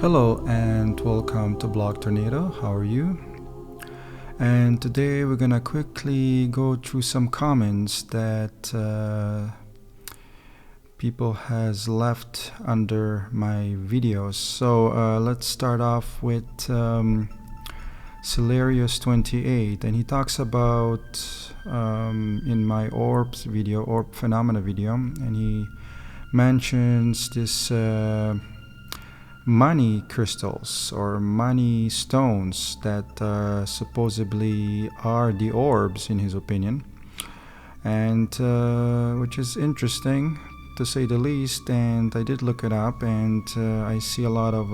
Hello and welcome to Blog Tornado. How are you? And today we're gonna quickly go through some comments that people has left under my videos. So let's start off with Celerius28, and he talks about in my ORBS video, orb phenomena video, and he mentions this money crystals or money stones that supposedly are the orbs in his opinion, and which is interesting to say the least. And I did look it up, and I see a lot of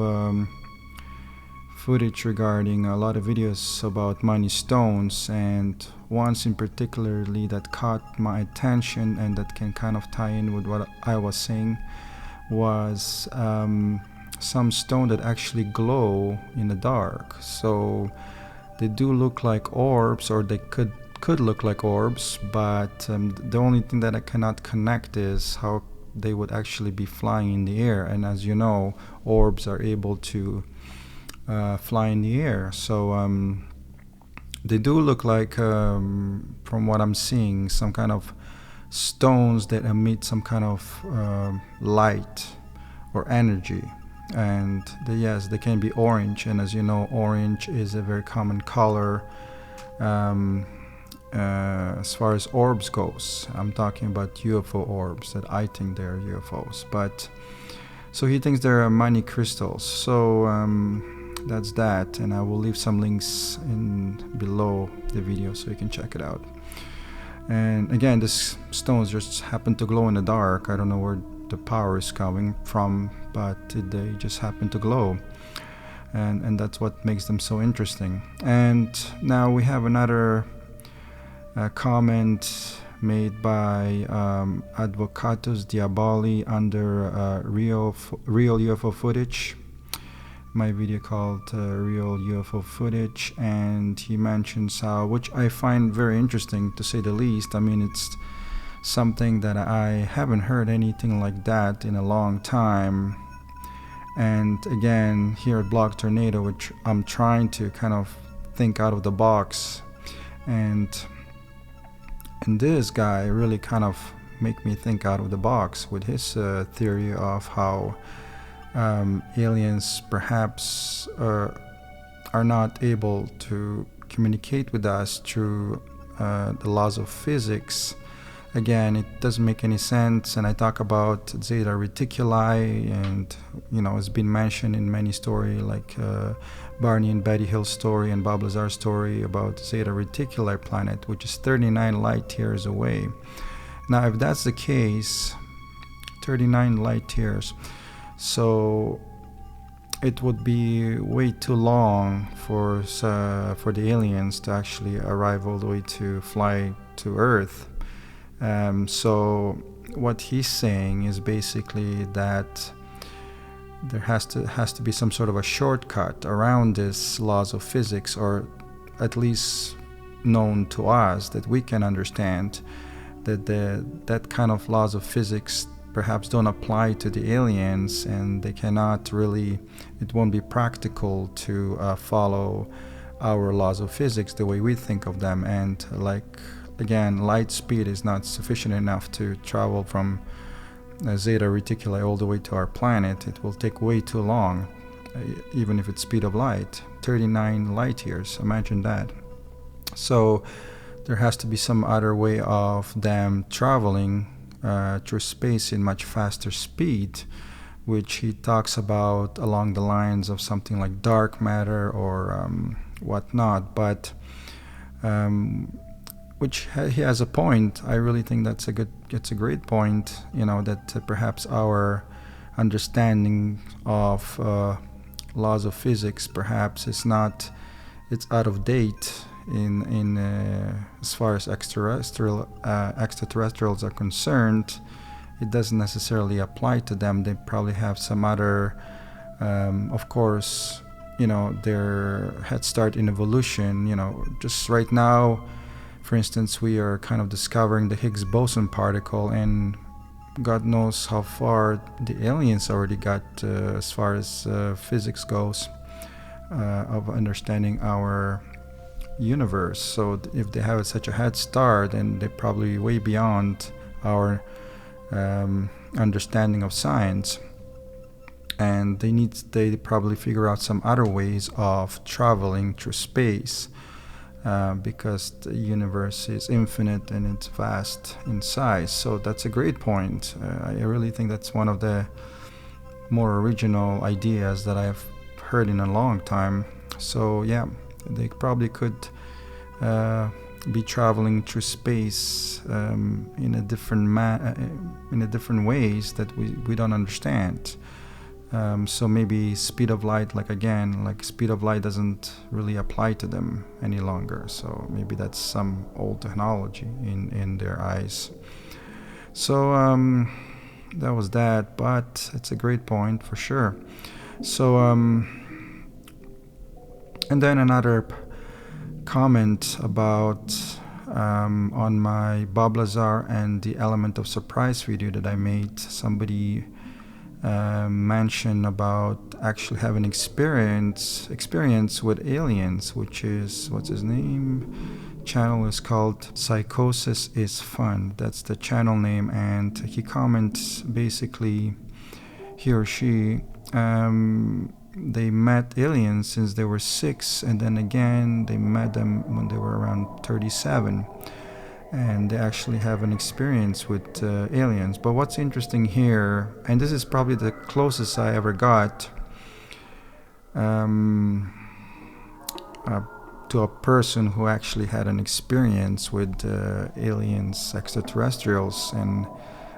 footage regarding a lot of videos about money stones, and once in particularly that caught my attention and that can kind of tie in with what I was saying was some stone that actually glow in the dark. So they do look like orbs, or they could look like orbs, but the only thing that I cannot connect is how they would actually be flying in the air. And as you know, orbs are able to fly in the air. So they do look like, from what I'm seeing, some kind of stones that emit some kind of light or energy. And yes, they can be orange, and as you know, orange is a very common color as far as orbs goes. I'm talking about UFO orbs that I think they're UFOs, but so he thinks they're money crystals. So that's that, and I will leave some links in below the video so you can check it out. And again, these stones just happen to glow in the dark. I don't know where the power is coming from, but they just happen to glow, and that's what makes them so interesting. And now we have another comment made by Advocatus Diaboli under real UFO footage, my video called real UFO footage, and he mentions how, which I find very interesting to say the least. I mean, it's something that I haven't heard anything like that in a long time. And again, here at Blog Tornado, which I'm trying to kind of think out of the box, and this guy really kind of make me think out of the box with his theory of how aliens perhaps are not able to communicate with us through the laws of physics. Again, it doesn't make any sense, and I talk about Zeta Reticuli, and you know, it's been mentioned in many stories like Barney and Betty Hill's story and Bob Lazar's story about Zeta Reticuli planet, which is 39 light years away. Now, if that's the case, 39 light years, so it would be way too long for the aliens to actually arrive all the way to fly to Earth. So what he's saying is basically that there has to be some sort of a shortcut around this laws of physics, or at least known to us that we can understand, that that kind of laws of physics perhaps don't apply to the aliens, and they cannot really, it won't be practical to follow our laws of physics the way we think of them. And like, again, light speed is not sufficient enough to travel from Zeta Reticuli all the way to our planet. It will take way too long, even if it's speed of light, 39 light years. Imagine that. So there has to be some other way of them traveling through space in much faster speed, which he talks about along the lines of something like dark matter or whatnot. But which he has a point. I really think it's a great point, you know, that perhaps our understanding of laws of physics perhaps it's out of date in as far as extraterrestrials are concerned. It doesn't necessarily apply to them. They probably have some other of course, you know, their head start in evolution. You know, just right now, for instance, we are kind of discovering the Higgs boson particle, and God knows how far the aliens already got as far as physics goes, of understanding our universe. So if they have such a head start, then they're probably way beyond our understanding of science, and they probably figure out some other ways of traveling through space, because the universe is infinite and it's vast in size. So that's a great point. I really think that's one of the more original ideas that I've heard in a long time. So yeah, they probably could be traveling through space in a different ways that we don't understand. So maybe speed of light, like speed of light doesn't really apply to them any longer. So maybe that's some old technology in their eyes. So that was that, but it's a great point for sure. So and then another comment about on my Bob Lazar and the element of surprise video that I made. Somebody mentioned about actually having experience with aliens, which is, what's his name? Channel is called Psychosis is Fun. That's the channel name, and he comments basically, he or she, they met aliens since they were 6, and then again they met them when they were around 37, and they actually have an experience with aliens. But what's interesting here, and this is probably the closest I ever got to a person who actually had an experience with aliens, extraterrestrials. And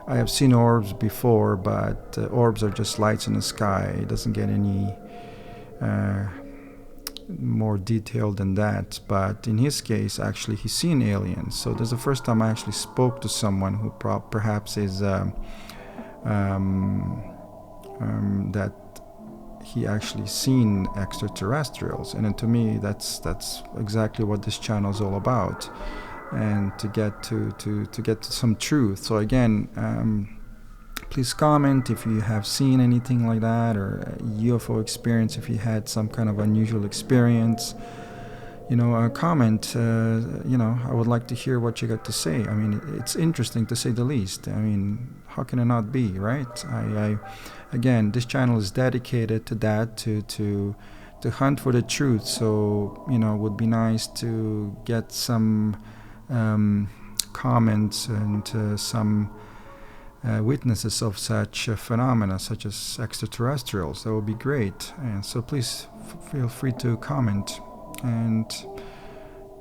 I have seen orbs before, but orbs are just lights in the sky. It doesn't get any more detailed than that. But in his case, actually, he's seen aliens. So this is the first time I actually spoke to someone who perhaps is that he actually seen extraterrestrials. And then to me, that's exactly what this channel is all about, and to get to some truth. So again, please comment if you have seen anything like that, or a UFO experience, if you had some kind of unusual experience. Comment. I would like to hear what you got to say. I mean, it's interesting to say the least. I mean, how can it not be, right? Again, this channel is dedicated to that, to hunt for the truth. So, it would be nice to get some comments and some witnesses of such phenomena, such as extraterrestrials. That would be great. And so please feel free to comment. And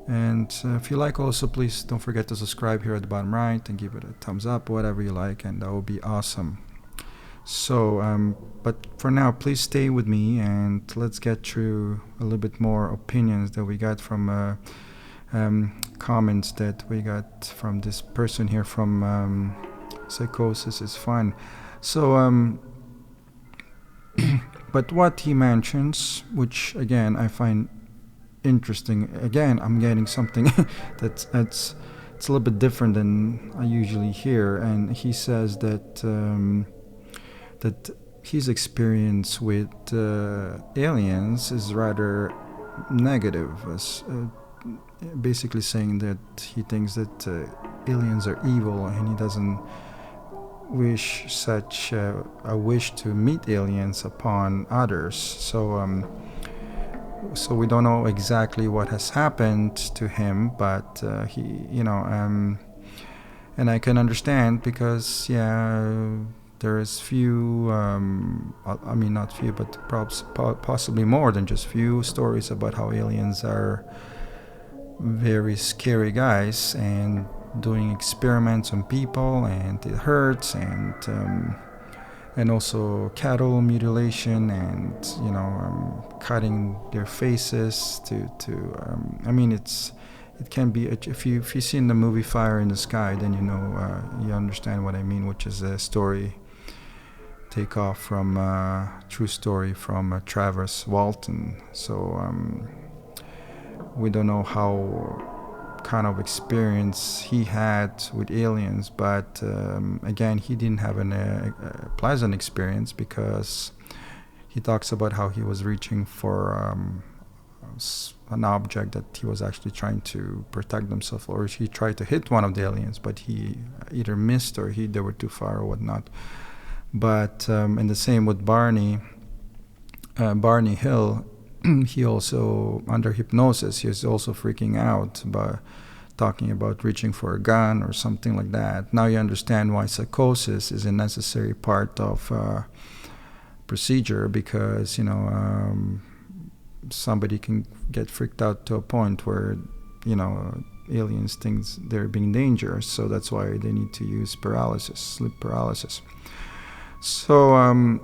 if you like, also please don't forget to subscribe here at the bottom right and give it a thumbs up, whatever you like, and that would be awesome. So but for now, please stay with me, and let's get through a little bit more opinions that we got from comments that we got from this person here from Psychosis is Fun. So but what he mentions, which again I find interesting, again I'm getting something it's a little bit different than I usually hear. And he says that that his experience with aliens is rather negative, as basically saying that he thinks that aliens are evil, and he doesn't wish such a wish to meet aliens upon others. So we don't know exactly what has happened to him, but he, and I can understand, because there is few, I mean not few, but possibly more than just few stories about how aliens are very scary guys and doing experiments on people, and it hurts, and also cattle mutilation, and cutting their faces to I mean, it can be, if you've seen the movie Fire in the Sky, then you understand what I mean, which is a story take off from true story from Travis Walton. So we don't know how kind of experience he had with aliens, but again, he didn't have a pleasant experience, because he talks about how he was reaching for an object that he was actually trying to protect himself, or he tried to hit one of the aliens, but he either missed or they were too far or whatnot. But and the same with Barney Hill. He also, under hypnosis, he was also freaking out by talking about reaching for a gun or something like that. Now you understand why psychosis is a necessary part of procedure, because somebody can get freaked out to a point where aliens think they're being dangerous, so that's why they need to use sleep paralysis. So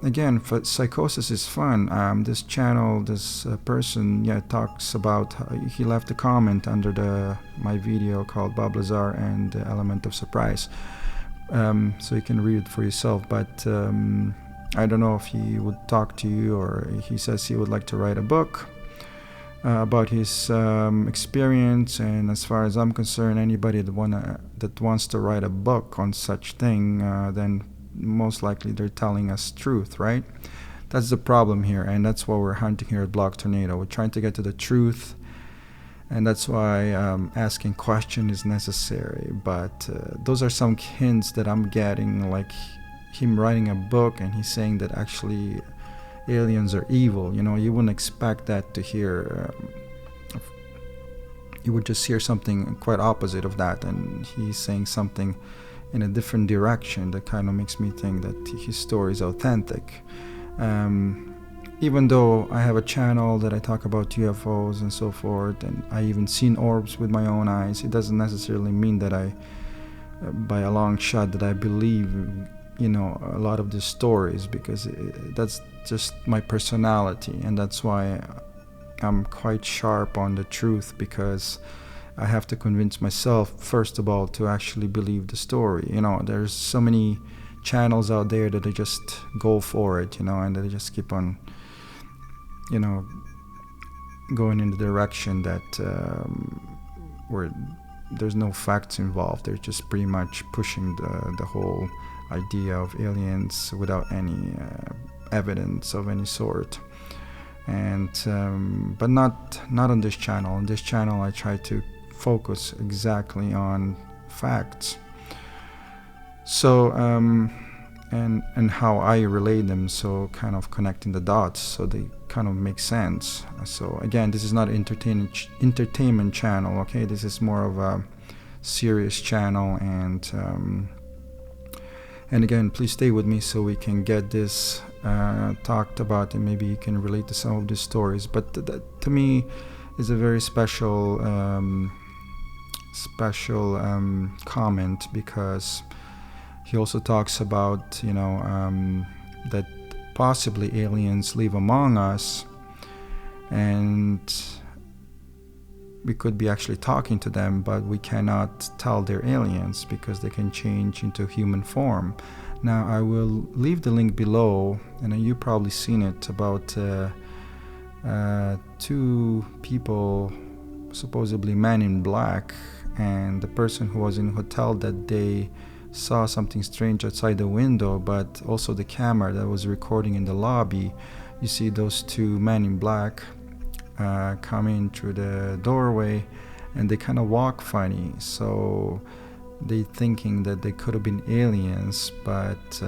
again, psychosis is fun. This channel, this person, talks about. He left a comment under my video called Bob Lazar and the Element of Surprise, so you can read it for yourself. But I don't know if he would talk to you, or he says he would like to write a book about his experience. And as far as I'm concerned, anybody that wants to write a book on such thing, then most likely they're telling us truth, right? That's the problem here, and that's what we're hunting here at Blog Tornado. We're trying to get to the truth, and that's why asking questions is necessary. But those are some hints that I'm getting, like him writing a book and he's saying that actually aliens are evil. You wouldn't expect that to hear. You would just hear something quite opposite of that, and he's saying something in a different direction that kind of makes me think that his story is authentic. Even though I have a channel that I talk about UFOs and so forth, and I even seen orbs with my own eyes, it doesn't necessarily mean that I, by a long shot, that I believe a lot of these stories, because that's just my personality, and that's why I'm quite sharp on the truth, because I have to convince myself, first of all, to actually believe the story. There's so many channels out there that they just go for it, and they just keep on, going in the direction that where there's no facts involved. They're just pretty much pushing the whole idea of aliens without any evidence of any sort. And but not on this channel. On this channel, I try to focus exactly on facts. So and how I relate them, so kind of connecting the dots so they kind of make sense. So again, this is not an entertainment channel, okay? This is more of a serious channel, and again, please stay with me so we can get this talked about, and maybe you can relate to some of these stories. But that to me is a very special comment, because he also talks about that possibly aliens live among us, and we could be actually talking to them, but we cannot tell they're aliens because they can change into human form. Now I will leave the link below, and you probably seen it, about two people, supposedly men in black, and the person who was in the hotel that day saw something strange outside the window, but also the camera that was recording in the lobby. You see those two men in black come in through the doorway, and they kind of walk funny, so they thinking that they could have been aliens, but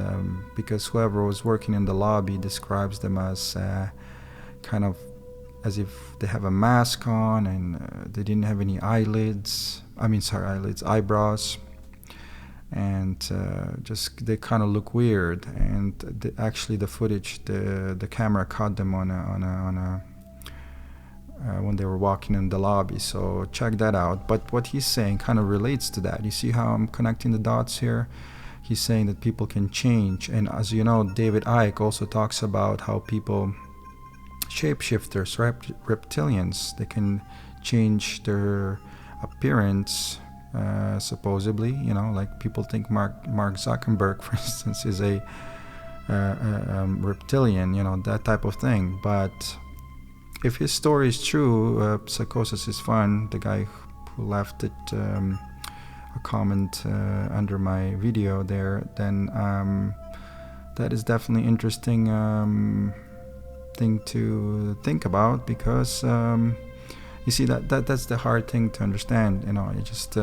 because whoever was working in the lobby describes them as kind of as if they have a mask on, and they didn't have any eyebrows, and just they kind of look weird. And actually the footage, the camera caught them on a when they were walking in the lobby, so check that out. But what he's saying kind of relates to that. You see how I'm connecting the dots here? He's saying that people can change, and as you know, David Icke also talks about how people, shapeshifters, reptilians, they can change their appearance, supposedly, like people think Mark Zuckerberg, for instance, is a reptilian, that type of thing. But if his story is true, psychosis is fun. The guy who left it a comment under my video there, then that is definitely interesting thing to think about, because you see that's the hard thing to understand. It just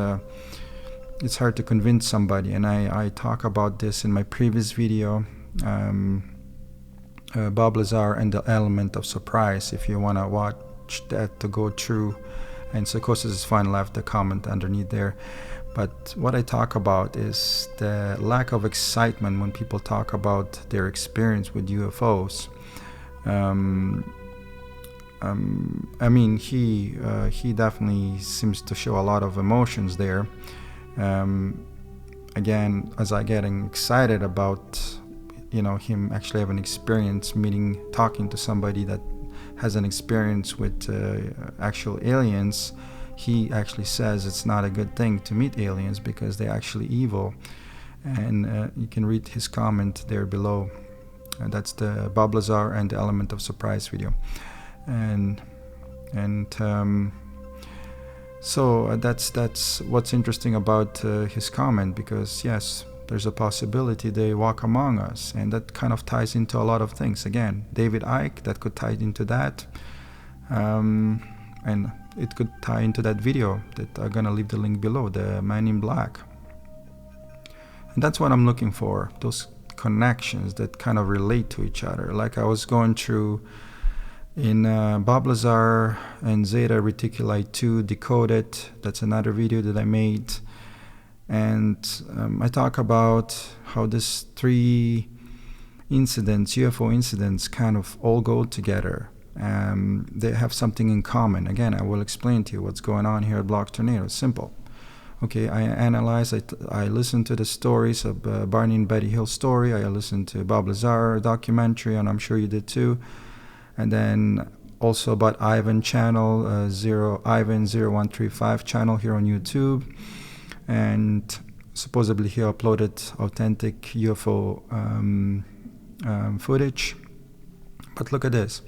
it's hard to convince somebody, and I talk about this in my previous video, Bob Lazar and the element of surprise. If you want to watch that to go through, and Psychosis is Fine left a comment underneath there. But what I talk about is the lack of excitement when people talk about their experience with UFOs. I mean, he definitely seems to show a lot of emotions there. Again, as I getting excited about him actually having experience talking to somebody that has an experience with actual aliens, he actually says it's not a good thing to meet aliens because they're actually evil. And you can read his comment there below. That's the Bob Lazar and the Element of Surprise video. So that's what's interesting about his comment, because yes, there's a possibility they walk among us, and that kind of ties into a lot of things. Again, David Icke, that could tie into that, and it could tie into that video that I'm gonna leave the link below, the Man in Black. And that's what I'm looking for, those connections that kind of relate to each other. Like I was going through in Bob Lazar and Zeta Reticuli 2 Decoded, that's another video that I made. And I talk about how these three incidents, UFO incidents, kind of all go together. They have something in common. Again, I will explain to you what's going on here at Block Tornado. Simple. Okay, I analyze, I listen to the stories of Barney and Betty Hill story. I listened to Bob Lazar documentary, and I'm sure you did too. And then also about Ivan channel, Ivan 0135 channel here on YouTube. And supposedly he uploaded authentic UFO footage. But look at this.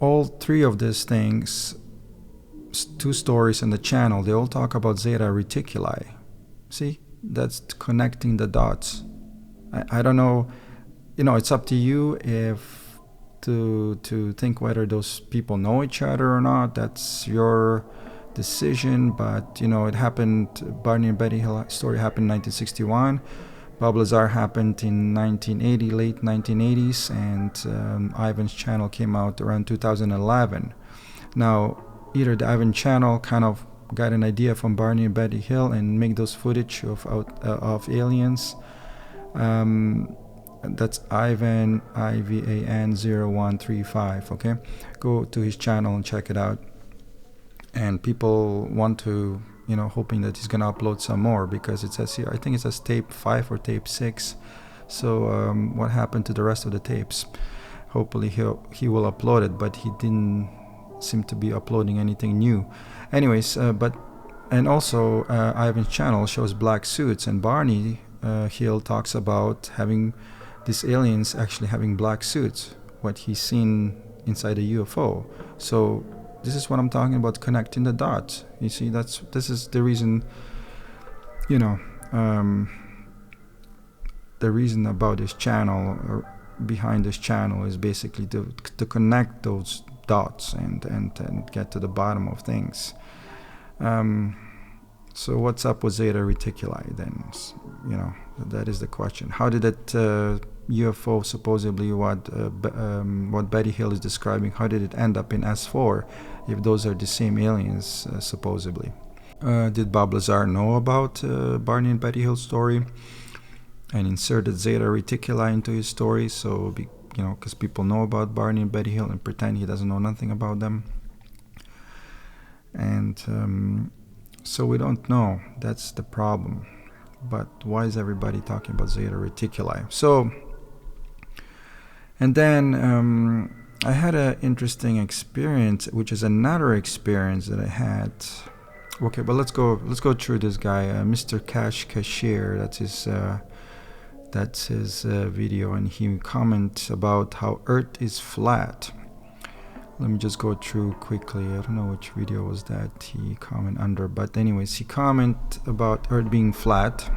All three of these things, two stories in the channel, they all talk about Zeta Reticuli. See, that's connecting the dots. I don't know, it's up to you if to think whether those people know each other or not. That's your decision. But it happened, Barney and Betty Hill story happened in 1961. Bob Lazar happened in 1980, late 1980s, and Ivan's channel came out around 2011. Now, either the Ivan channel kind of got an idea from Barney and Betty Hill and make those footage of aliens. That's Ivan, IVAN 0135, okay? Go to his channel and check it out. And people want to, hoping that he's gonna upload some more, because it says here, I think it says tape 5 or tape 6. So what happened to the rest of the tapes? Hopefully he will upload it, but he didn't seem to be uploading anything new. Anyways, and also Ivan's channel shows black suits, and Barney Hill talks about having these aliens actually having black suits, what he's seen inside a UFO. So this is what I'm talking about, connecting the dots. You see, this is the reason, the reason about this channel, or behind this channel, is basically to connect those dots and get to the bottom of things. So what's up with Zeta Reticuli then? That is the question. How did that UFO, supposedly what Betty Hill is describing, how did it end up in S4 if those are the same aliens, supposedly? Did Bob Lazar know about Barney and Betty Hill's story and inserted Zeta Reticuli into his story, so because people know about Barney and Betty Hill and pretend he doesn't know nothing about them? And so we don't know. That's the problem. But why is everybody talking about Zeta Reticuli? So, and then I had an interesting experience, which is another experience that I had. Okay, but let's go through this guy, Mr. Cash Cashier. That's his video, and he comments about how Earth is flat. Let me just go through quickly. I don't know which video was that he comment under, but anyways, he comment about Earth being flat,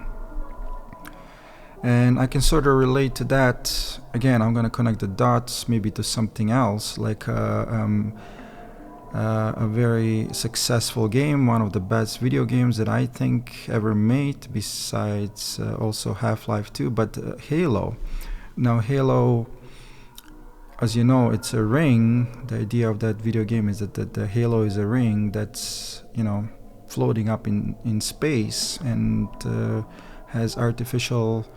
and I can sort of relate to that. Again, I'm gonna connect the dots maybe to something else, like a very successful game, one of the best video games that I think ever made, besides also Half-Life 2, but Halo. Now Halo, as you know, it's a ring. The idea of that video game is that the Halo is a ring that's, you know, floating up in space, and has artificial,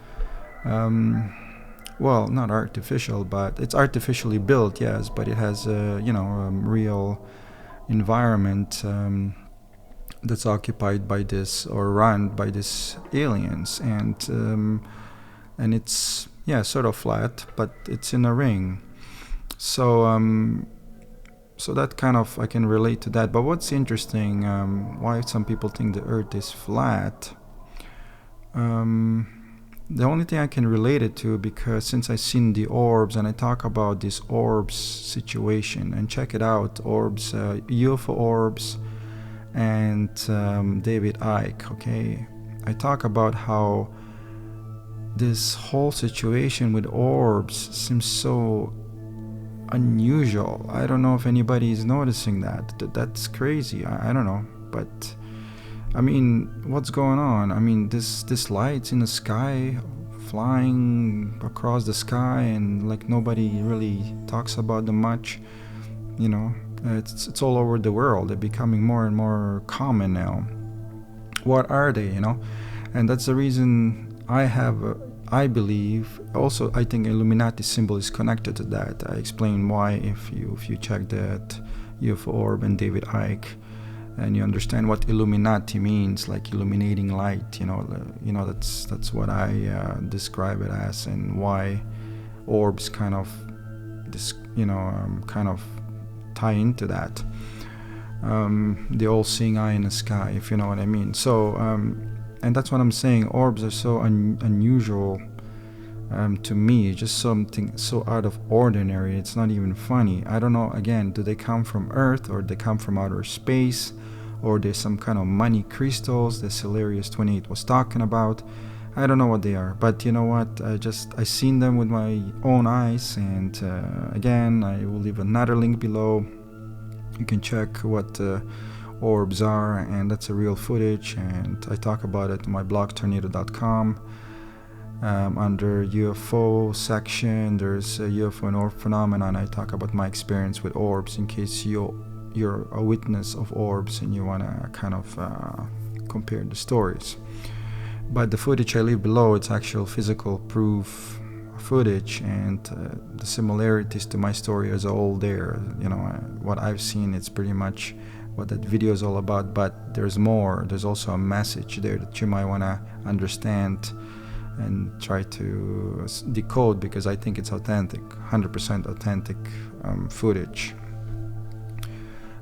well, not artificial, but it's artificially built, yes, but it has a, you know, real environment that's occupied by this, or run by these aliens, and it's, yeah, sort of flat, but it's in a ring. So so that kind of, I can relate to that. But what's interesting, why some people think the Earth is flat, the only thing I can relate it to, because since I've seen the orbs, and I talk about this orbs situation, and check it out, orbs, UFO orbs, and David Icke, okay? I talk about how this whole situation with orbs seems so unusual. I don't know if anybody is noticing that. That's crazy. I don't know, but I mean, what's going on? I mean, this lights in the sky, flying across the sky, and like nobody really talks about them much. You know, it's all over the world. They're becoming more and more common now. What are they? You know, and that's the reason I believe. Also, I think Illuminati symbol is connected to that. I explain why if you check that UFO orb and David Icke, and you understand what Illuminati means, like illuminating light. You know that's what I describe it as, and why orbs kind of this, you know, kind of tie into that. The all-seeing eye in the sky, if you know what I mean. So. And that's what I'm saying. Orbs are so unusual to me. Just something so out of ordinary. It's not even funny. I don't know. Again, do they come from Earth, or they come from outer space, or there's some kind of money crystals that Hilarious 28 was talking about? I don't know what they are. But you know what? I seen them with my own eyes. And again, I will leave another link below. You can check what orbs are, and that's a real footage, and I talk about it on my blog tornado.com. Under UFO section, there's a UFO and orb phenomenon. I talk about my experience with orbs, in case you're a witness of orbs and you want to kind of compare the stories. But the footage I leave below, it's actual physical proof footage, and the similarities to my story is all there. You know, what I've seen, it's pretty much what that video is all about, but there's more. There's also a message there that you might want to understand and try to decode, because I think it's authentic, 100% authentic footage.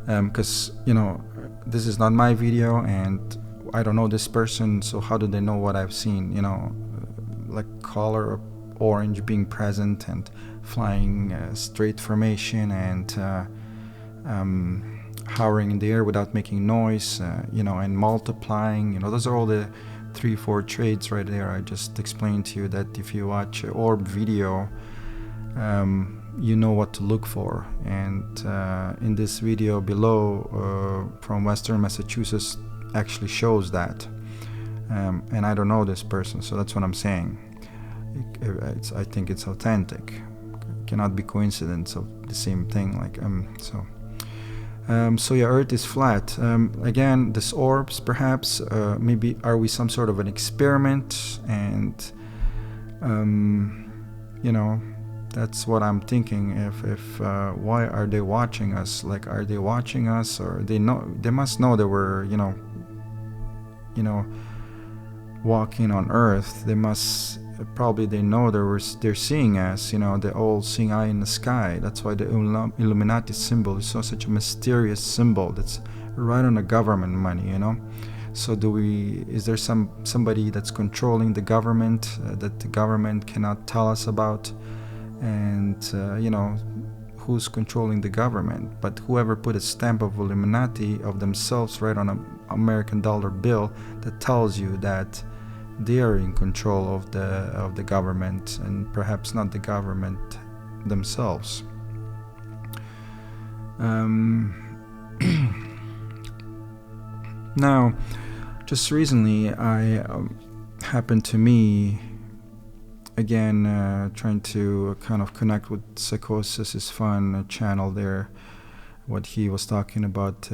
Because, you know, this is not my video, and I don't know this person, so how do they know what I've seen? You know, like color orange being present, and flying straight formation, and hovering in the air without making noise, you know, and multiplying. You know, those are all the 3-4 traits right there. I just explained to you that if you watch an orb video, you know what to look for. And in this video below, from Western Massachusetts, actually shows that. And I don't know this person, so that's what I'm saying. I think it's authentic. It cannot be coincidence of the same thing. Like so yeah, Earth is flat. Again, this orbs, perhaps, maybe are we some sort of an experiment? And you know, that's what I'm thinking. If why are they watching us? Like, are they watching us, or they must know that we're, you know, walking on Earth. They must probably, they know they're seeing us, you know, the all-seeing eye in the sky. That's why the Illuminati symbol is such a mysterious symbol that's right on the government money, you know. So is there somebody that's controlling the government, that the government cannot tell us about? And you know, who's controlling the government, but whoever put a stamp of Illuminati of themselves right on an American dollar bill that tells you that they are in control of the government, and perhaps not the government themselves. Now, just recently, I happened to me again, trying to kind of connect with Psychosis is Fun channel there, what he was talking about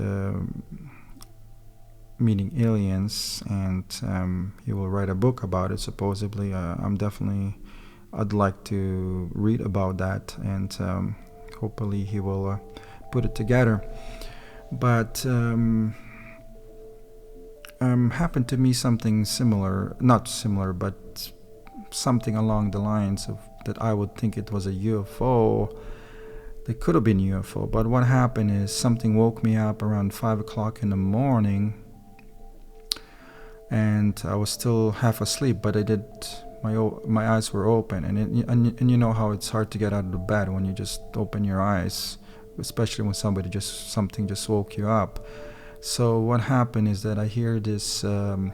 meeting aliens, and he will write a book about it supposedly. I'd like to read about that, and hopefully he will put it together. But happened to me something similar, not similar, but something along the lines of that I would think it was a UFO. It could have been UFO, but what happened is something woke me up around 5 o'clock in the morning, and I was still half asleep, but my eyes were open, and you know how it's hard to get out of the bed when you just open your eyes, especially when something just woke you up. So what happened is that I hear this a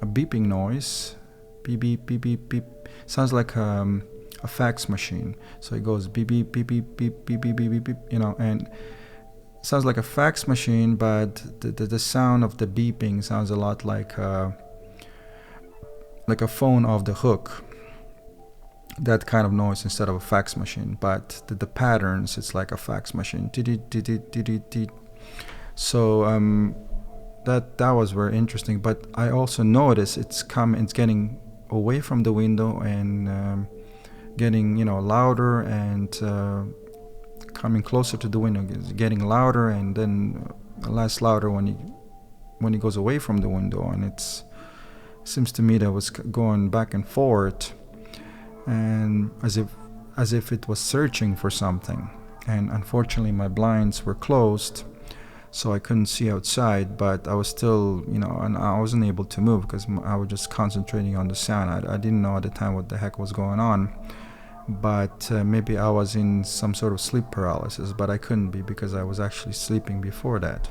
beeping noise, beep beep beep beep beep. Sounds like a fax machine. So it goes beep beep beep beep beep beep beep beep beep, beep, and sounds like a fax machine, but the sound of the beeping sounds a lot like a phone off the hook. That kind of noise instead of a fax machine, but the patterns, it's like a fax machine. So that was very interesting. But I also noticed it's getting away from the window and getting louder, and coming closer to the window, it's getting louder, and then less louder when he goes away from the window. And it seems to me that was going back and forth, and as if it was searching for something. And unfortunately my blinds were closed, so I couldn't see outside, but I was still, and I wasn't able to move because I was just concentrating on the sound. I didn't know at the time what the heck was going on, but maybe I was in some sort of sleep paralysis, but I couldn't be because I was actually sleeping before that.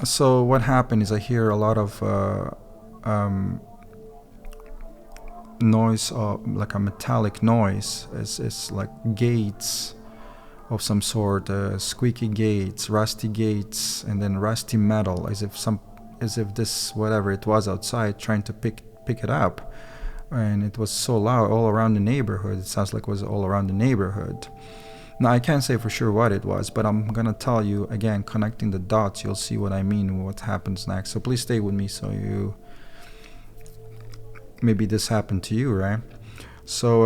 So what happened is I hear a lot of noise, like a metallic noise. It's like gates of some sort, squeaky gates, rusty gates, and then rusty metal, as if this whatever it was outside trying to pick it up. And it was so loud all around the neighborhood. It sounds like it was all around the neighborhood. Now I can't say for sure what it was, but I'm gonna tell you again, connecting the dots, you'll see what I mean, what happens next. So please stay with me, so maybe this happened to you, right? So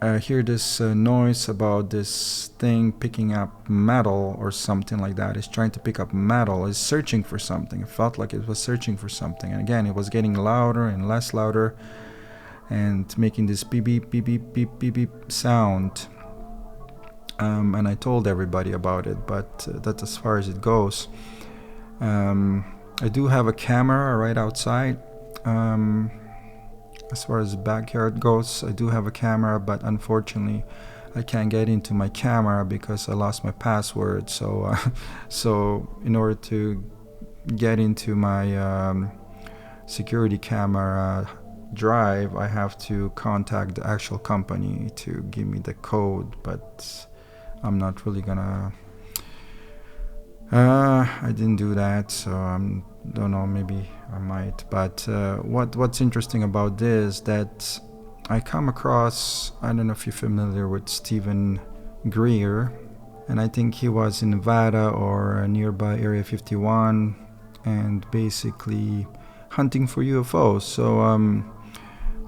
I hear this noise about this thing picking up metal or something like that. It's trying to pick up metal. It's searching for something. It felt like it was searching for something. And again, it was getting louder and less louder, and making this beep beep beep beep beep beep beep sound. And I told everybody about it, but that's as far as it goes. I do have a camera right outside. As far as the backyard goes, I do have a camera, but unfortunately I can't get into my camera because I lost my password. So in order to get into my security camera drive, I have to contact the actual company to give me the code, but I'm not really gonna I didn't do that, so don't know, maybe I might. But what's interesting about this, that I come across, I don't know if you're familiar with Stephen Greer, and I think he was in Nevada or nearby Area 51, and basically hunting for UFOs.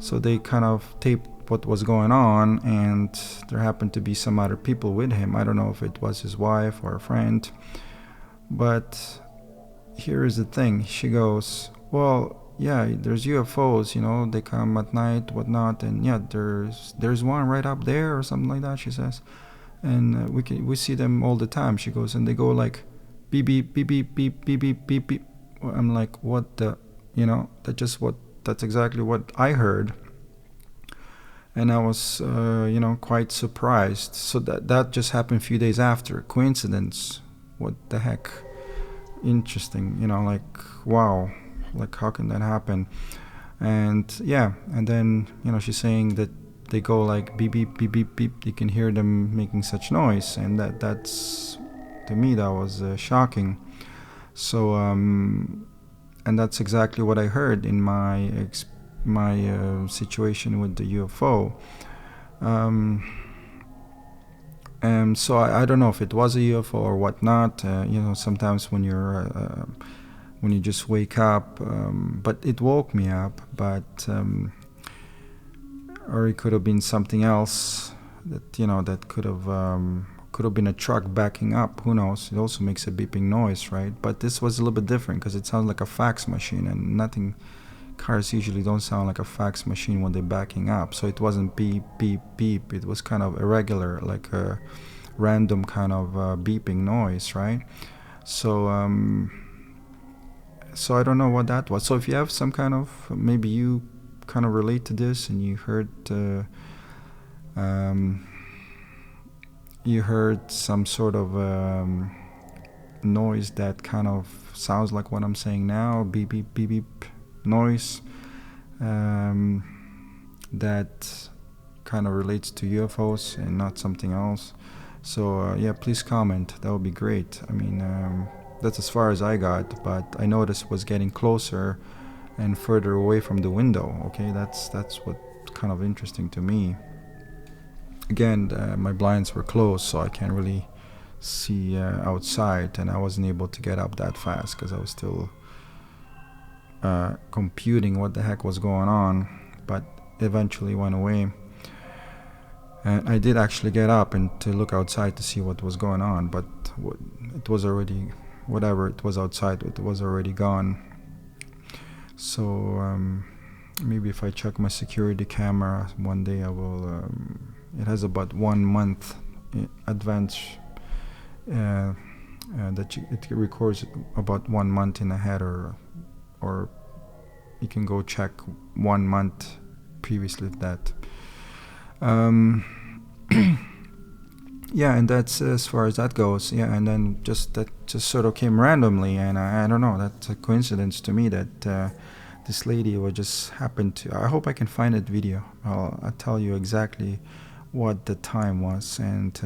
So they kind of taped what was going on, and there happened to be some other people with him. I don't know if it was his wife or a friend, but here is the thing. She goes, well, yeah, there's UFOs, they come at night, whatnot, and yeah, there's one right up there or something like that, she says, and we see them all the time. She goes, and they go like beep beep beep beep beep beep beep beep beep. I'm like, what the, that's exactly what I heard. And I was, quite surprised. So that just happened a few days after. Coincidence? What the heck? Interesting. Wow. Like, how can that happen? And yeah, and then she's saying that they go like beep beep beep beep beep. You can hear them making such noise, and that's to me that was shocking. So and that's exactly what I heard in my situation with the UFO. And so I don't know if it was a UFO or whatnot. Sometimes when you just wake up, but it woke me up. But or it could have been something else that could have been a truck backing up. Who knows? It also makes a beeping noise, right? But this was a little bit different because it sounds like a fax machine, and nothing. Cars usually don't sound like a fax machine when they're backing up. So it wasn't beep beep beep. It was kind of irregular, like a random kind of beeping noise, right? So so I don't know what that was. So if you have some kind of, maybe you kind of relate to this, and you heard some sort of noise that kind of sounds like what I'm saying now, beep beep beep beep noise, that kind of relates to UFOs and not something else. So yeah, please comment. That would be great. I mean, that's as far as I got, but I noticed it was getting closer and further away from the window. Okay, that's what kind of interesting to me. Again, my blinds were closed, so I can't really see outside, and I wasn't able to get up that fast because I was still computing what the heck was going on, but eventually went away. And I did actually get up and to look outside to see what was going on, but it was already, whatever it was outside, it was already gone. So maybe if I check my security camera one day, I will. It has about 1 month advance that it records about 1 month in ahead, or you can go check 1 month previously that. Yeah, and that's as far as that goes. Yeah, and then that just sort of came randomly, and I don't know, that's a coincidence to me that this lady would just happen to. I hope I can find that video. I'll tell you exactly what the time was, and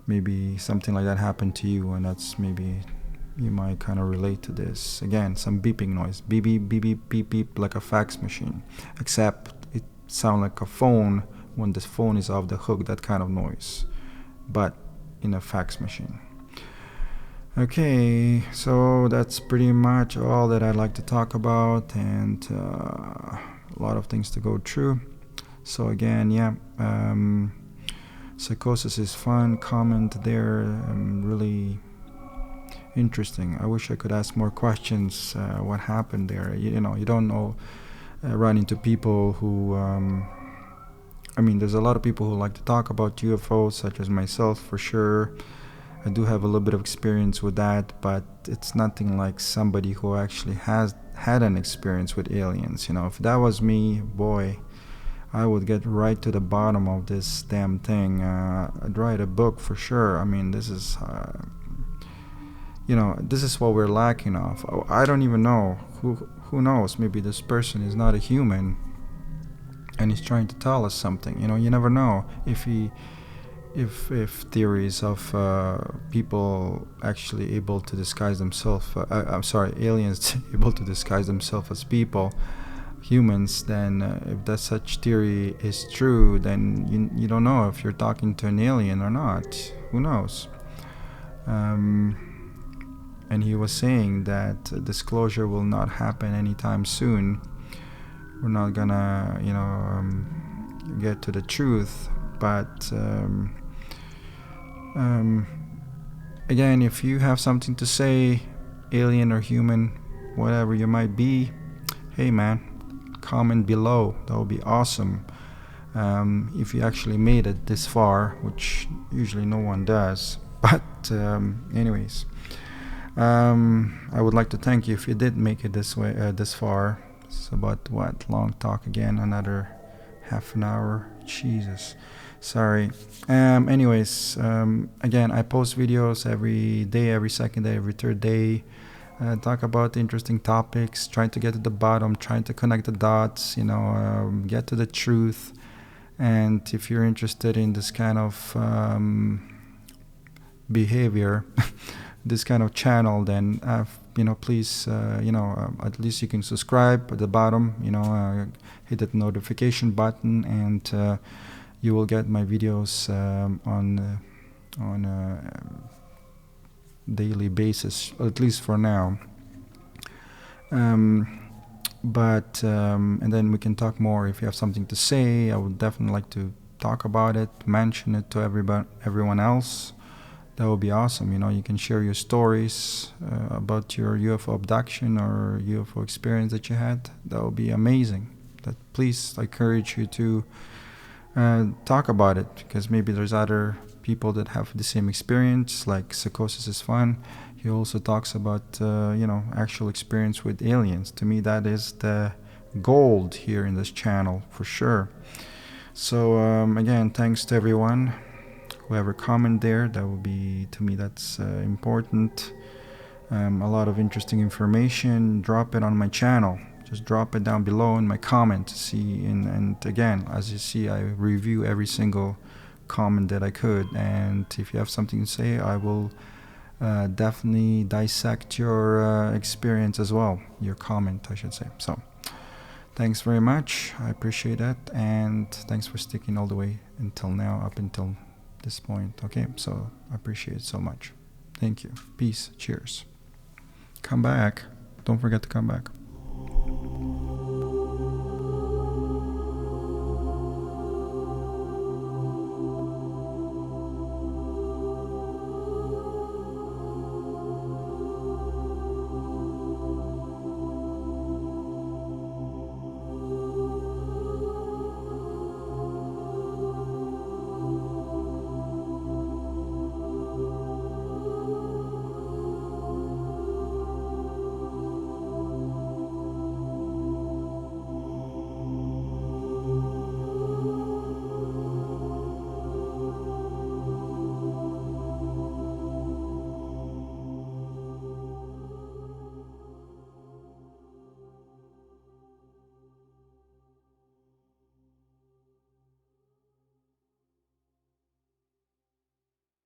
maybe something like that happened to you, and that's maybe you might kind of relate to this. Again, some beeping noise, beep beep beep beep beep beep, like a fax machine, except it sounds like a phone when the phone is off the hook, that kind of noise, but in a fax machine. Okay, so that's pretty much all that I'd like to talk about, and a lot of things to go through. So again, yeah, psychosis is fun. Comment there, really interesting. I wish I could ask more questions. What happened there? You don't know. Run into people who. I mean, there's a lot of people who like to talk about UFOs, such as myself, for sure. I do have a little bit of experience with that, but it's nothing like somebody who actually has had an experience with aliens. If that was me, boy, I would get right to the bottom of this damn thing. I'd write a book for sure. I mean, this is, this is what we're lacking of. I don't even know. Who knows? Maybe this person is not a human, and he's trying to tell us something. You never know if theories of people actually able to disguise themselves. I'm sorry, aliens able to disguise themselves as people, humans. Then if that such theory is true, then you don't know if you're talking to an alien or not. Who knows? And he was saying that disclosure will not happen anytime soon. We're not gonna, get to the truth. But again, if you have something to say, alien or human, whatever you might be, hey man, comment below. That would be awesome. If you actually made it this far, which usually no one does. But anyways, I would like to thank you if you did make it this far. It's about long talk again, another half an hour. Jesus, sorry. Anyways, again, I post videos every day, every second day, every third day. Talk about interesting topics, trying to get to the bottom, trying to connect the dots, get to the truth. And if you're interested in this kind of behavior, this kind of channel, then please at least you can subscribe at the bottom, hit that notification button, and you will get my videos on a daily basis, at least for now. But and then we can talk more. If you have something to say, I would definitely like to talk about it, mention it to everyone else. That would be awesome. You can share your stories about your UFO abduction or UFO experience that you had. That would be amazing. Please, I encourage you to talk about it, because maybe there's other people that have the same experience. Like Psychosis is fun. He also talks about actual experience with aliens. To me, that is the gold here in this channel for sure. So again, thanks to everyone. Whoever comment there, that will be, to me, that's important. A lot of interesting information. Drop it on my channel. Just drop it down below in my comment. See, and again, as you see, I review every single comment that I could. And if you have something to say, I will definitely dissect your experience as well. Your comment, I should say. So, thanks very much. I appreciate that. And thanks for sticking all the way until now, up until this point. Okay, so I appreciate it so much. Thank you. Peace. Cheers. Come back. Don't forget to come back.